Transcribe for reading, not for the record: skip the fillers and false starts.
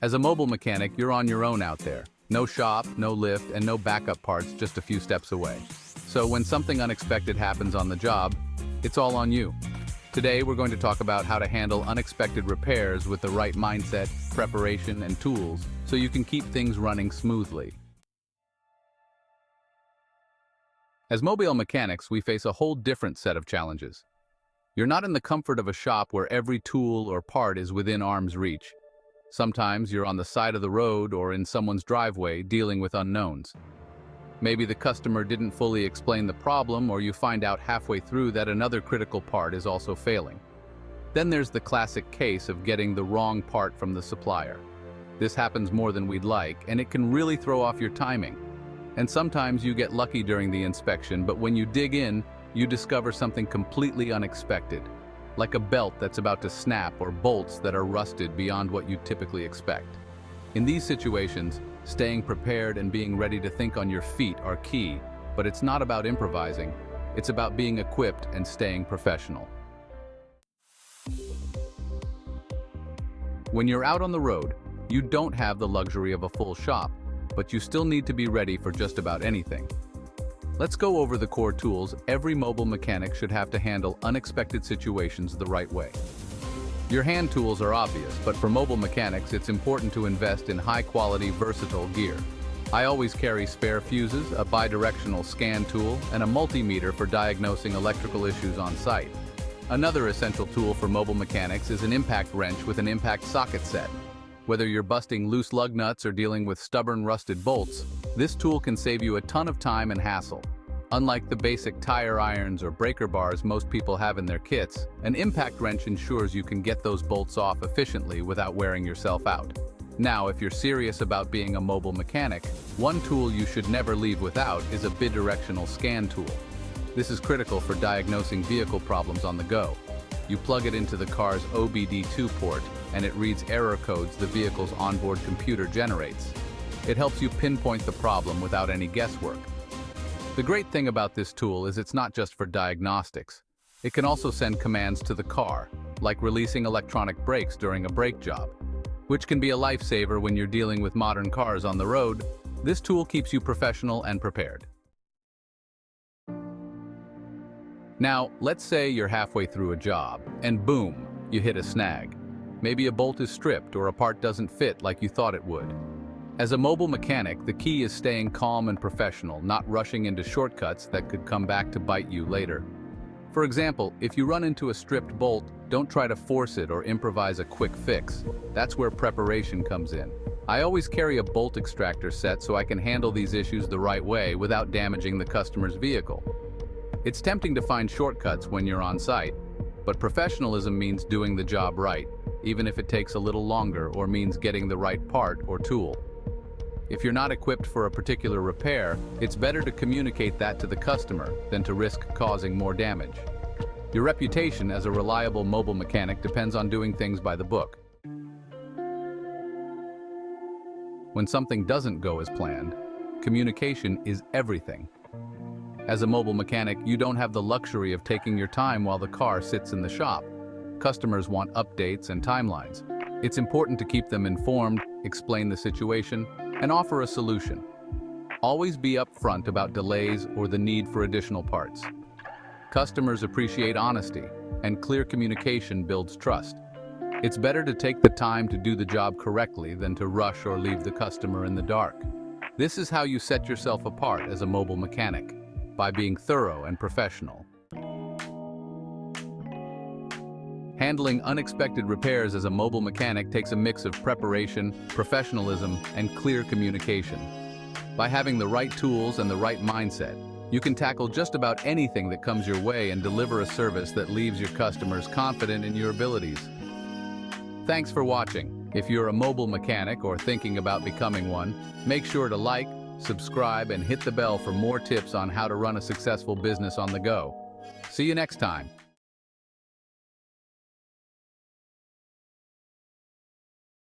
As a mobile mechanic, you're on your own out there. No shop, no lift, and no backup parts just a few steps away. So when something unexpected happens on the job, it's all on you. Today, we're going to talk about how to handle unexpected repairs with the right mindset, preparation, and tools so you can keep things running smoothly. As mobile mechanics, we face a whole different set of challenges. You're not in the comfort of a shop where every tool or part is within arm's reach. Sometimes you're on the side of the road or in someone's driveway dealing with unknowns. Maybe the customer didn't fully explain the problem, or you find out halfway through that another critical part is also failing. Then there's the classic case of getting the wrong part from the supplier. This happens more than we'd like, and it can really throw off your timing. And sometimes you get lucky during the inspection, but when you dig in, you discover something completely unexpected, like a belt that's about to snap or bolts that are rusted beyond what you typically expect. In these situations, staying prepared and being ready to think on your feet are key, but it's not about improvising. It's about being equipped and staying professional. When you're out on the road, you don't have the luxury of a full shop, but you still need to be ready for just about anything. Let's go over the core tools every mobile mechanic should have to handle unexpected situations the right way. Your hand tools are obvious, but for mobile mechanics, it's important to invest in high-quality, versatile gear. I always carry spare fuses, a bidirectional scan tool, and a multimeter for diagnosing electrical issues on site. Another essential tool for mobile mechanics is an impact wrench with an impact socket set. Whether you're busting loose lug nuts or dealing with stubborn rusted bolts, this tool can save you a ton of time and hassle. Unlike the basic tire irons or breaker bars most people have in their kits, an impact wrench ensures you can get those bolts off efficiently without wearing yourself out. Now, if you're serious about being a mobile mechanic, one tool you should never leave without is a bidirectional scan tool. This is critical for diagnosing vehicle problems on the go. You plug it into the car's OBD2 port, and it reads error codes the vehicle's onboard computer generates. It helps you pinpoint the problem without any guesswork. The great thing about this tool is it's not just for diagnostics. It can also send commands to the car, like releasing electronic brakes during a brake job, which can be a lifesaver when you're dealing with modern cars on the road. This tool keeps you professional and prepared. Now, let's say you're halfway through a job, and boom, you hit a snag. Maybe a bolt is stripped or a part doesn't fit like you thought it would. As a mobile mechanic, the key is staying calm and professional, not rushing into shortcuts that could come back to bite you later. For example, if you run into a stripped bolt, don't try to force it or improvise a quick fix. That's where preparation comes in. I always carry a bolt extractor set so I can handle these issues the right way without damaging the customer's vehicle. It's tempting to find shortcuts when you're on site, but professionalism means doing the job right, even if it takes a little longer or means getting the right part or tool. If you're not equipped for a particular repair, it's better to communicate that to the customer than to risk causing more damage. Your reputation as a reliable mobile mechanic depends on doing things by the book. When something doesn't go as planned, communication is everything. As a mobile mechanic, you don't have the luxury of taking your time while the car sits in the shop. Customers want updates and timelines. It's important to keep them informed, explain the situation, and offer a solution. Always be upfront about delays or the need for additional parts. Customers appreciate honesty, and clear communication builds trust. It's better to take the time to do the job correctly than to rush or leave the customer in the dark. This is how you set yourself apart as a mobile mechanic, by being thorough and professional. Handling unexpected repairs as a mobile mechanic takes a mix of preparation, professionalism, and clear communication. By having the right tools and the right mindset, you can tackle just about anything that comes your way and deliver a service that leaves your customers confident in your abilities. Thanks for watching. If you're a mobile mechanic or thinking about becoming one, make sure to like, subscribe, and hit the bell for more tips on how to run a successful business on the go. See you next time.